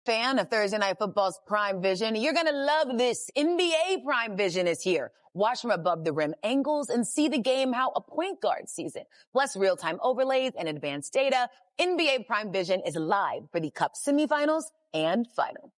Fan of Thursday Night Football's Prime Vision, you're going to love this. NBA Prime Vision is here. Watch from above the rim angles and see the game how a point guard sees it. Plus real-time overlays and advanced data. NBA Prime Vision is live for the Cup semifinals and final.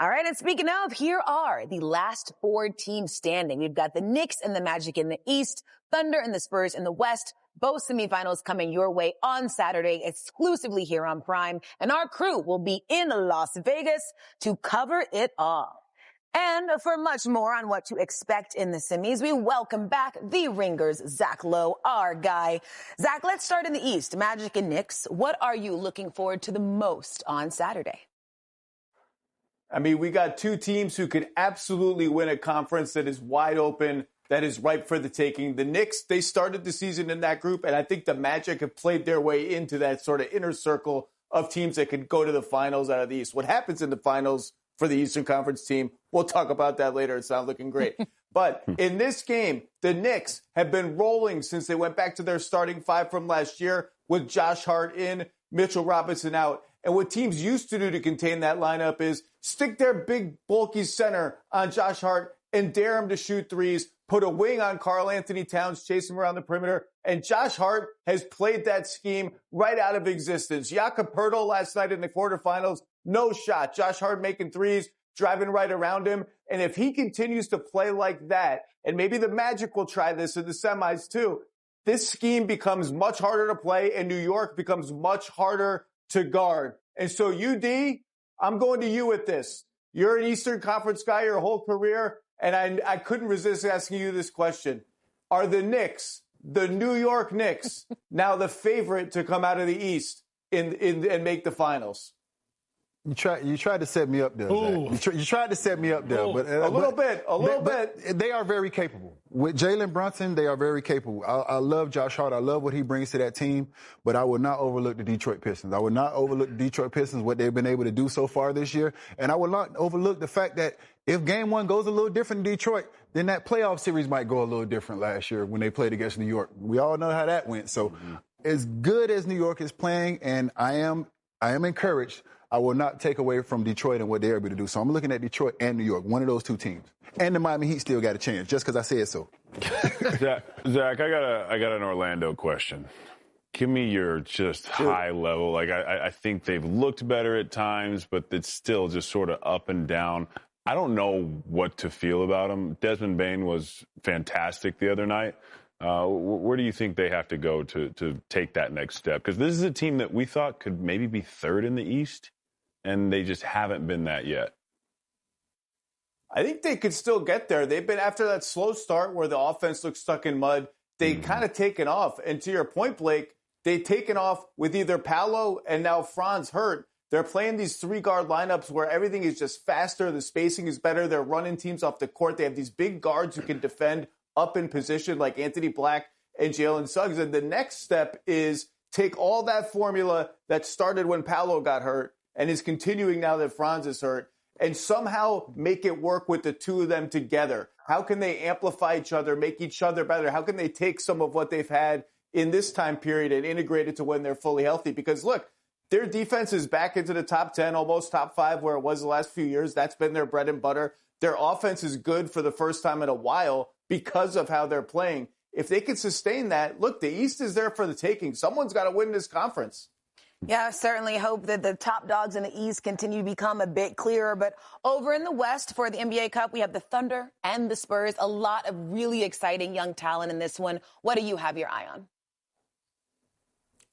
All right, and speaking of, here are the last four teams standing. We've got the Knicks and the Magic in the East, Thunder and the Spurs in the West. Both semifinals coming your way on Saturday, exclusively here on Prime. And our crew will be in Las Vegas to cover it all. And for much more on what to expect in the semis, we welcome back the Ringers, Zach Lowe, our guy. Zach, let's start in the East. Magic and Knicks, what are you looking forward to the most on Saturday? I mean, we got two teams who could absolutely win a conference that is wide open, that is ripe for the taking. The Knicks, they started the season in that group, and I think the Magic have played their way into that sort of inner circle of teams that could go to the finals out of the East. What happens in the finals for the Eastern Conference team, we'll talk about that later. It's not looking great. But in this game, the Knicks have been rolling since they went back to their starting five from last year with Josh Hart in, Mitchell Robinson out. And what teams used to do to contain that lineup is stick their big, bulky center on Josh Hart and dare him to shoot threes, put a wing on Karl Anthony Towns, chase him around the perimeter. And Josh Hart has played that scheme right out of existence. Jakob Poeltl last night in the quarterfinals, no shot. Josh Hart making threes, driving right around him. And if he continues to play like that, and maybe the Magic will try this in the semis too, this scheme becomes much harder to play and New York becomes much harder to guard. And so UD, I'm going to you with this. You're an Eastern Conference guy your whole career, and I couldn't resist asking you this question. Are the Knicks, the New York Knicks, now the favorite to come out of the East and make the finals? You tried to set me up there, Zach. You tried to set me up there. But, a little bit. They are very capable. With Jalen Brunson, they are very capable. I love Josh Hart. I love what he brings to that team. But I will not overlook the Detroit Pistons. I will not overlook the Detroit Pistons, what they've been able to do so far this year. And I will not overlook the fact that if game one goes a little different in Detroit, then that playoff series might go a little different last year when they played against New York. We all know how that went. So as good as New York is playing, and I am encouraged, I will not take away from Detroit and what they're able to do. So I'm looking at Detroit and New York, one of those two teams. And the Miami Heat still got a chance, just because I said so. Zach, I got an Orlando question. Give me your just high level. Like, I think they've looked better at times, but it's still just sort of up and down. I don't know what to feel about them. Desmond Bane was fantastic the other night. Where do you think they have to go to take that next step? Because this is a team that we thought could maybe be third in the East, and they just haven't been that yet. I think they could still get there. They've been, after that slow start where the offense looked stuck in mud, they kind of taken off. And to your point, Blake, they've taken off with either Paolo and now Franz hurt. They're playing these three-guard lineups where everything is just faster, the spacing is better, they're running teams off the court. They have these big guards who can defend up in position like Anthony Black and Jalen Suggs. And the next step is take all that formula that started when Paolo got hurt and is continuing now that Franz is hurt, and somehow make it work with the two of them together. How can they amplify each other, make each other better? How can they take some of what they've had in this time period and integrate it to when they're fully healthy? Because, look, their defense is back into the top 10, almost top 5, where it was the last few years. That's been their bread and butter. Their offense is good for the first time in a while because of how they're playing. If they can sustain that, look, the East is there for the taking. Someone's got to win this conference. Yeah, I certainly hope that the top dogs in the East continue to become a bit clearer. But over in the West for the NBA Cup, we have the Thunder and the Spurs. A lot of really exciting young talent in this one. What do you have your eye on?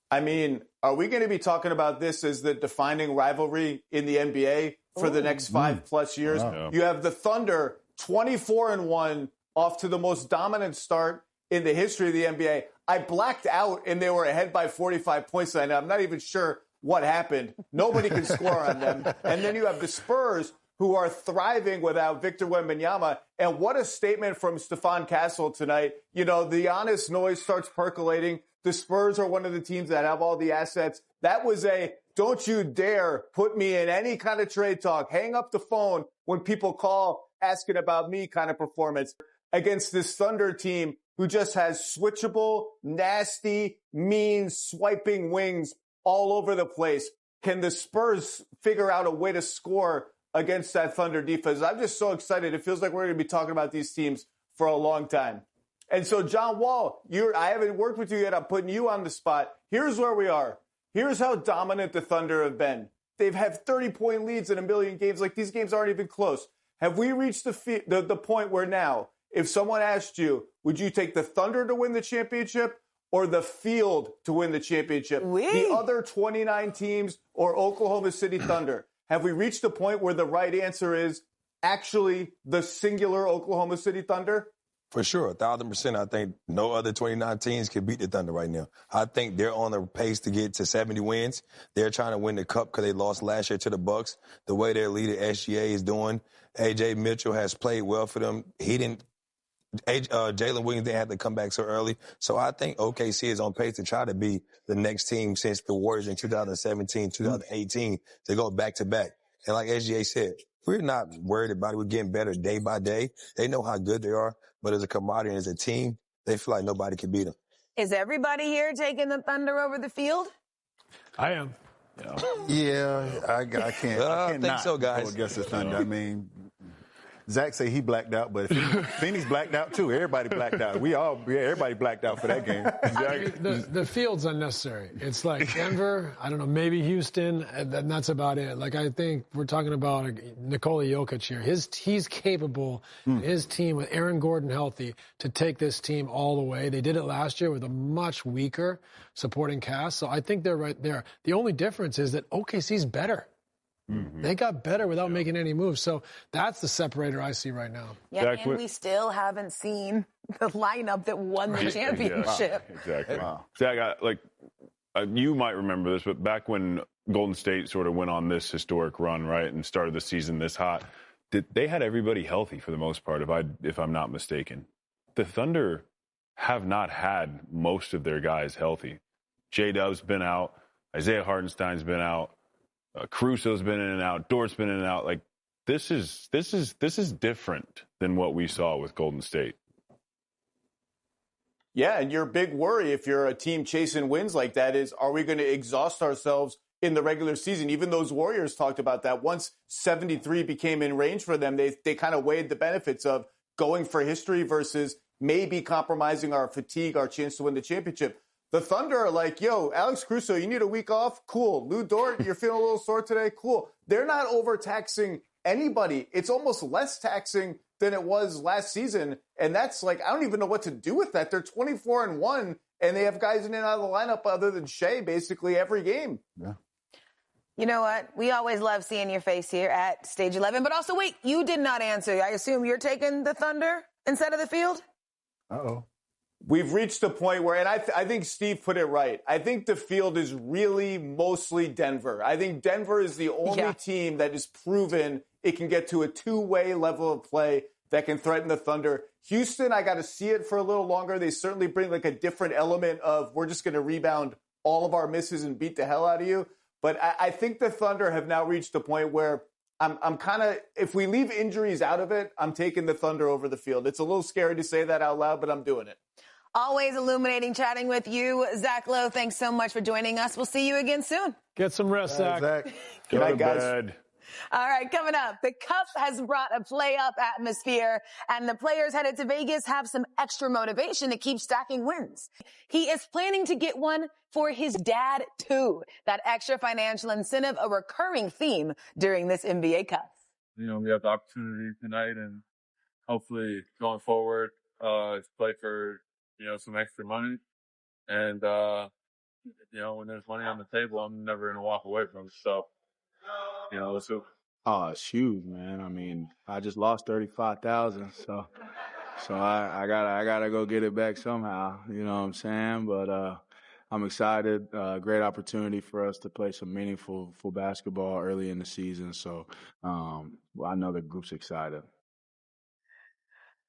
I mean, are we going to be talking about this as the defining rivalry in the NBA for the next 5+ years? Wow. You have the Thunder 24-1 off to the most dominant start in the history of the NBA. I blacked out and they were ahead by 45 points tonight. I'm not even sure what happened. Nobody can score on them. And then you have the Spurs, who are thriving without Victor Wembanyama. And what a statement from Stephon Castle tonight. You know, the honest noise starts percolating. The Spurs are one of the teams that have all the assets. That was a don't you dare put me in any kind of trade talk. Hang up the phone when people call asking about me kind of performance against this Thunder team who just has switchable, nasty, mean, swiping wings all over the place. can the Spurs figure out a way to score against that Thunder defense? I'm just so excited. It feels like we're going to be talking about these teams for a long time. And so, John Wall, I haven't worked with you yet. I'm putting you on the spot. Here's where we are. Here's how dominant the Thunder have been. They've had 30-point leads in a million games. Like, these games aren't even close. Have we reached the point where now, if someone asked you, would you take the Thunder to win the championship or the field to win the championship? The other 29 teams or Oklahoma City Thunder? Have we reached the point where the right answer is actually the singular Oklahoma City Thunder? For sure, 1,000%. I think no other 29 teams can beat the Thunder right now. I think they're on a pace to get to 70 wins. They're trying to win the Cup because they lost last year to the Bucks. The way their leader, SGA, is doing, A.J. Mitchell has played well for them. Jalen Williams didn't have to come back so early. So I think OKC is on pace to try to be the next team since the Warriors in 2017, 2018 to go back-to-back. And like SGA said, we're not worried about it. We're getting better day by day. They know how good they are. But as a commodity and as a team, they feel like nobody can beat them. Is everybody here taking the Thunder over the field? I am. Yeah, I can't. I think so, guys. Go against the Thunder. I mean, Zach say he blacked out, but Phoenix blacked out too. Everybody blacked out. Everybody blacked out for that game. The field's unnecessary. It's like Denver, I don't know, maybe Houston, and that's about it. Like, I think we're talking about Nikola Jokic here. He's capable, his team with Aaron Gordon healthy, to take this team all the way. They did it last year with a much weaker supporting cast, so I think they're right there. The only difference is that OKC's better. They got better without making any moves. So that's the separator I see right now. Yeah, and we still haven't seen the lineup that won the championship. Exactly. Wow. Zach, you might remember this, but back when Golden State sort of went on this historic run, right, and started the season this hot, they had everybody healthy for the most part, if I'm not mistaken. The Thunder have not had most of their guys healthy. J-Dub's been out. Isaiah Hartenstein's been out. Caruso's been in and out. Dort's been in and out. Like, this is different than what we saw with Golden State. Yeah, and your big worry if you're a team chasing wins like that is, are we going to exhaust ourselves in the regular season? Even those Warriors talked about that. Once 73 became in range for them, they kind of weighed the benefits of going for history versus maybe compromising our fatigue, our chance to win the championship. The Thunder are like, yo, Alex Caruso, you need a week off? Cool. Lou Dort, you're feeling a little sore today? Cool. They're not overtaxing anybody. It's almost less taxing than it was last season. And that's like, I don't even know what to do with that. They're 24-1, and they have guys in and out of the lineup other than Shea basically every game. Yeah. You know what? We always love seeing your face here at Stage 11. But also, wait, you did not answer. I assume you're taking the Thunder instead of the field? Uh-oh. We've reached a point where, and I think Steve put it right, I think the field is really mostly Denver. I think Denver is the only team that has proven it can get to a two-way level of play that can threaten the Thunder. Houston, I got to see it for a little longer. They certainly bring like a different element of we're just going to rebound all of our misses and beat the hell out of you. But I think the Thunder have now reached a point where I'm kind of, if we leave injuries out of it, I'm taking the Thunder over the field. It's a little scary to say that out loud, but I'm doing it. Always illuminating chatting with you, Zach Lowe. Thanks so much for joining us. We'll see you again soon. Get some rest, Zach. Good night, guys. All right, coming up, the Cup has brought a play-up atmosphere, and the players headed to Vegas have some extra motivation to keep stacking wins. He is planning to get one for his dad, too. That extra financial incentive, a recurring theme during this NBA Cup. You know, we have the opportunity tonight, and hopefully going forward, play for, some extra money. And, when there's money on the table, I'm never going to walk away from it. So, let's hope. Oh, it's huge, man. I mean, I just lost $35,000, so I gotta go get it back somehow. You know what I'm saying? But I'm excited. Great opportunity for us to play some meaningful basketball early in the season. So I know the group's excited.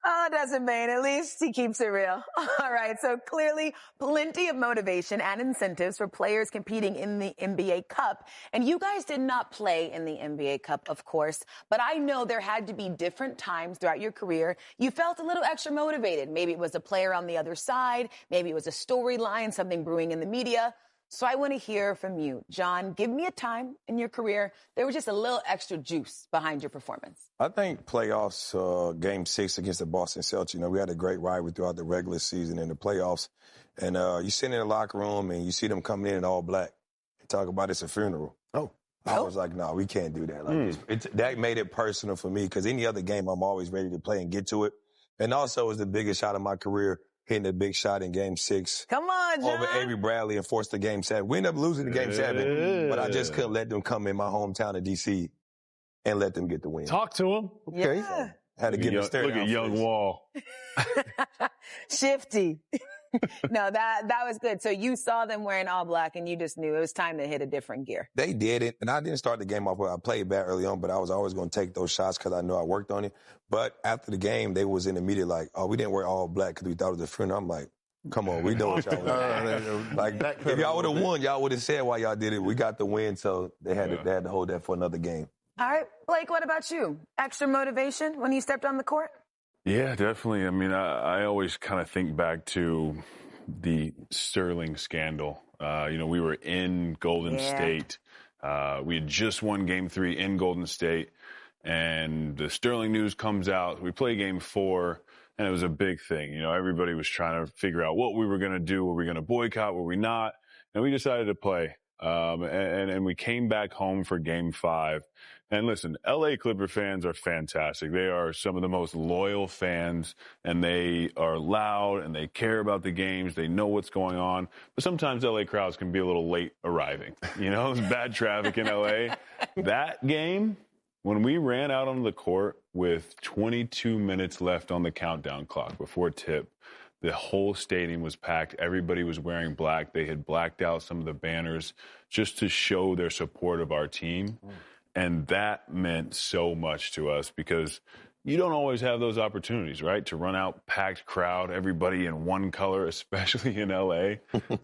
Oh, doesn't mean. At least he keeps it real. All right. So clearly plenty of motivation and incentives for players competing in the NBA Cup. And you guys did not play in the NBA Cup, of course, but I know there had to be different times throughout your career you felt a little extra motivated. Maybe it was a player on the other side. Maybe it was a storyline, something brewing in the media. So I want to hear from you. John, give me a time in your career there was just a little extra juice behind your performance. I think playoffs, Game 6 against the Boston Celtics, we had a great rivalry throughout the regular season and the playoffs. And you sit in the locker room and you see them coming in all black and talk about it's a funeral. I was like, no, we can't do that. That made it personal for me because any other game, I'm always ready to play and get to it. And also, it was the biggest shot of my career, hitting a big shot in Game 6. Come on, John. Over Avery Bradley and forced the Game 7. We ended up losing the Game 7, but I just couldn't let them come in my hometown of D.C. and let them get the win. Talk to him. Okay. Yeah. Had to get him staring. Look at Young Wall. Shifty. No, that was good. So you saw them wearing all black and you just knew it was time to hit a different gear. They did it, and I didn't start the game off well. I played bad early on, but I was always going to take those shots because I knew I worked on it. But after the game, they was in the media like, oh, we didn't wear all black because we thought it was a funeral. I'm like, come on, we know what y'all was like, if y'all would have won, y'all would have said why y'all did it. We got the win, so they had to hold that for another game. All right, Blake, what about you? Extra motivation when you stepped on the court? Yeah, definitely. I mean, I always kind of think back to the Sterling scandal. We were in Golden State. We had just won Game 3 in Golden State, and the Sterling news comes out. We play Game 4, and it was a big thing. Everybody was trying to figure out what we were going to do. Were we going to boycott? Were we not? And we decided to play. And we came back home for Game 5. And listen, LA Clipper fans are fantastic. They are some of the most loyal fans, and they are loud, and they care about the games. They know what's going on. But sometimes LA crowds can be a little late arriving. There's bad traffic in LA. That game, when we ran out on the court with 22 minutes left on the countdown clock before tip, the whole stadium was packed. Everybody was wearing black. They had blacked out some of the banners just to show their support of our team. And that meant so much to us because you don't always have those opportunities, right? To run out packed crowd, everybody in one color, especially in LA.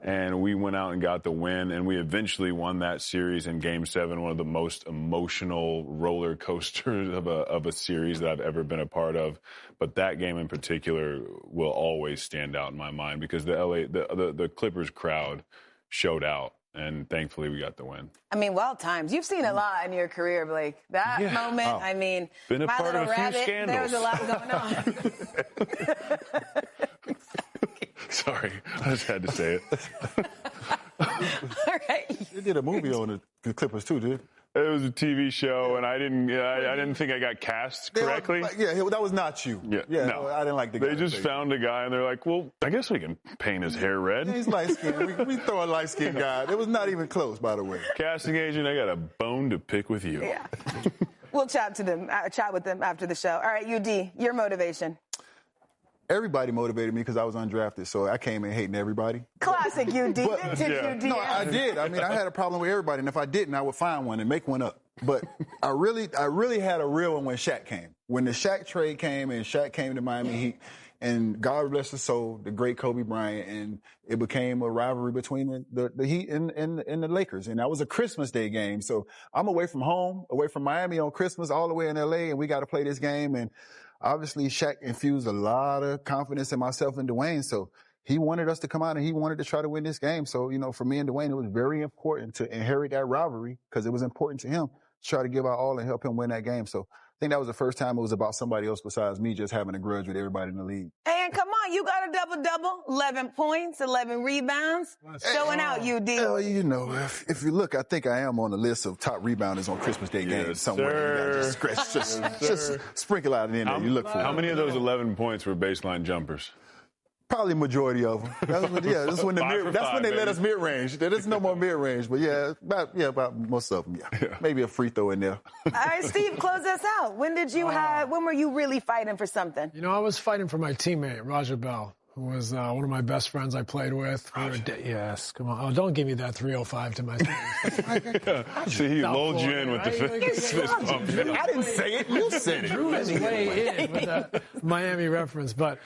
And we went out and got the win, and we eventually won that series in Game 7, one of the most emotional roller coasters of a series that I've ever been a part of. But that game in particular will always stand out in my mind because the Clippers crowd showed out. And thankfully, we got the win. I mean, wild times. You've seen a lot in your career, Blake. That moment, I mean, been a My part Little of a Rabbit, few scandals. there was a lot going on. Sorry, I just had to say it. All right. They did a movie on the Clippers too, dude. It was a TV show, and I didn't think I got cast correctly. That was not you. No. I didn't like the guy. They just found a guy, and they're like, well, I guess we can paint his hair red. Yeah, he's light-skinned. We throw a light-skinned guy. It was not even close, by the way. Casting agent, I got a bone to pick with you. Yeah. We'll chat with them after the show. All right, UD, your motivation. Everybody motivated me because I was undrafted, so I came in hating everybody. Classic UD. Vintage UD. No, I did. I mean, I had a problem with everybody, and if I didn't, I would find one and make one up. But I really had a real one when Shaq came. When the Shaq trade came and Shaq came to Miami Heat, and God bless his soul, the great Kobe Bryant, and it became a rivalry between the Heat and the Lakers. And that was a Christmas Day game. So I'm away from home, away from Miami on Christmas, all the way in L.A., and we got to play this game. And obviously, Shaq infused a lot of confidence in myself and Dwayne. So he wanted us to come out and he wanted to try to win this game. So, for me and Dwayne, it was very important to inherit that rivalry because it was important to him to try to give our all and help him win that game. So I think that was the first time it was about somebody else besides me just having a grudge with everybody in the league. And come on, you got a double-double, 11 points, 11 rebounds, showing out, UD. If you look, I think I am on the list of top rebounders on Christmas Day games somewhere. Just sprinkle out in there. You look for How many of those 11 points were baseline jumpers? Probably majority of them. That's when they let us mid-range. There's no more mid-range, but about most of them. Yeah. Maybe a free throw in there. All right, Steve, close us out. When were you really fighting for something? I was fighting for my teammate, Raja Bell, who was one of my best friends I played with. Yes, come on. Oh, don't give me that 305 to my face. See, he lulled you in with the fist bump. I didn't say it. You said it. Drew his way in with that Miami reference, but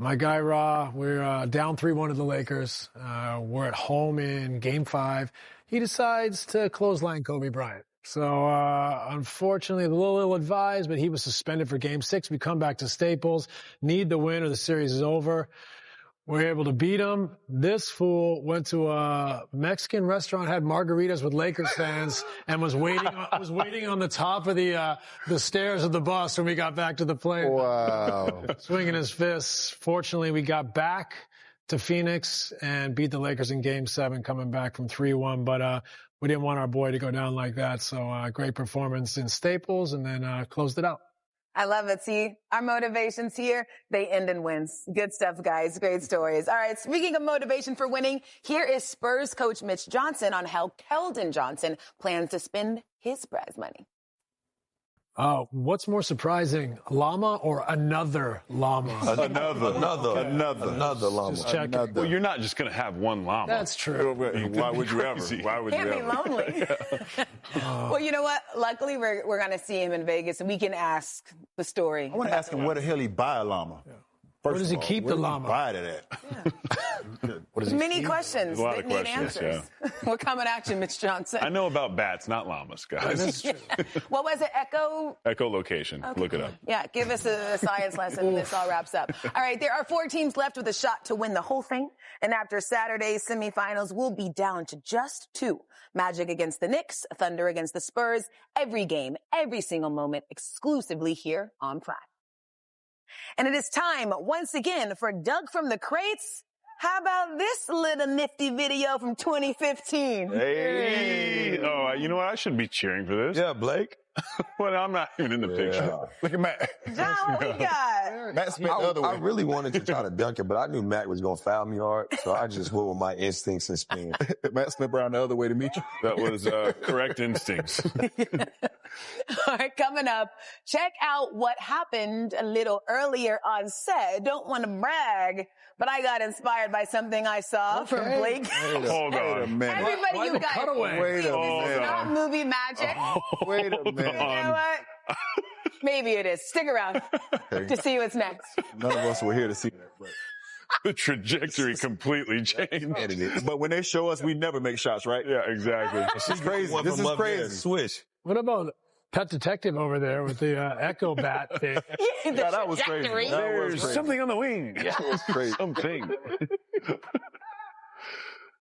my guy, Ra, we're down 3-1 to the Lakers. We're at home in Game 5. He decides to clothesline Kobe Bryant. So, unfortunately, a little ill-advised, but he was suspended for Game 6. We come back to Staples, need the win or the series is over. We were able to beat them. This fool went to a Mexican restaurant, had margaritas with Lakers fans, and was waiting on the top of the stairs of the bus when we got back to the plane. Wow. Swinging his fists. Fortunately, we got back to Phoenix and beat the Lakers in Game 7, coming back from 3-1. But we didn't want our boy to go down like that. So great performance in Staples, and then closed it out. I love it. See, our motivations here, they end in wins. Good stuff, guys. Great stories. All right, speaking of motivation for winning, here is Spurs coach Mitch Johnson on how Keldon Johnson plans to spend his prize money. What's more surprising, llama or another llama? Another llama. Just check. Well, you're not just going to have one llama. That's true. Why would you ever? Why would Can't you be ever? lonely. Well, you know what? Luckily, we're going to see him in Vegas, and we can ask the story. I want to ask him where the hell he buy a llama. Yeah. First Where does he of all, keep where the does he llama? buy it at? What does he Many feed? questions A lot that of need questions, answers. We're coming at you, Mitch Johnson. I know about bats, not llamas, guys. What was it? Echolocation. Okay. Look it up. Yeah, give us a science lesson and this all wraps up. All right, there are 4 teams left with a shot to win the whole thing. And after Saturday's semifinals, we'll be down to just 2. Magic against the Knicks, Thunder against the Spurs. Every game, every single moment, exclusively here on Prime. And it is time, once again, for Doug from the Crates. How about this little nifty video from 2015? Hey. Oh, you know what? I shouldn't be cheering for this. Yeah, Blake. Well, I'm not even in the picture. Look at Matt. John, what we got? Matt spent the other way. I really wanted to try to dunk it, but I knew Matt was going to foul me hard, so I just went with my instincts and spin. Matt spent around the other way to meet you. That was correct instincts. All right, coming up, check out what happened a little earlier on set. Don't want to brag, but I got inspired by something I saw from Blake. Hold Wait a on. minute. Everybody, Why you the guys, cutaway? Wait a this is minute. not movie magic. Wait a minute. You know what? Maybe it is. Stick around to see what's next. None of us were here to see that. But, The trajectory completely changed. but when they show us, we never make shots, right? Yeah, exactly. This is crazy. One This from is up there, crazy. Swish. What about Pet Detective over there with the Echo Bat thing? The Yeah, that was crazy. trajectory. That was There's crazy. something on the wing. That was crazy. Something.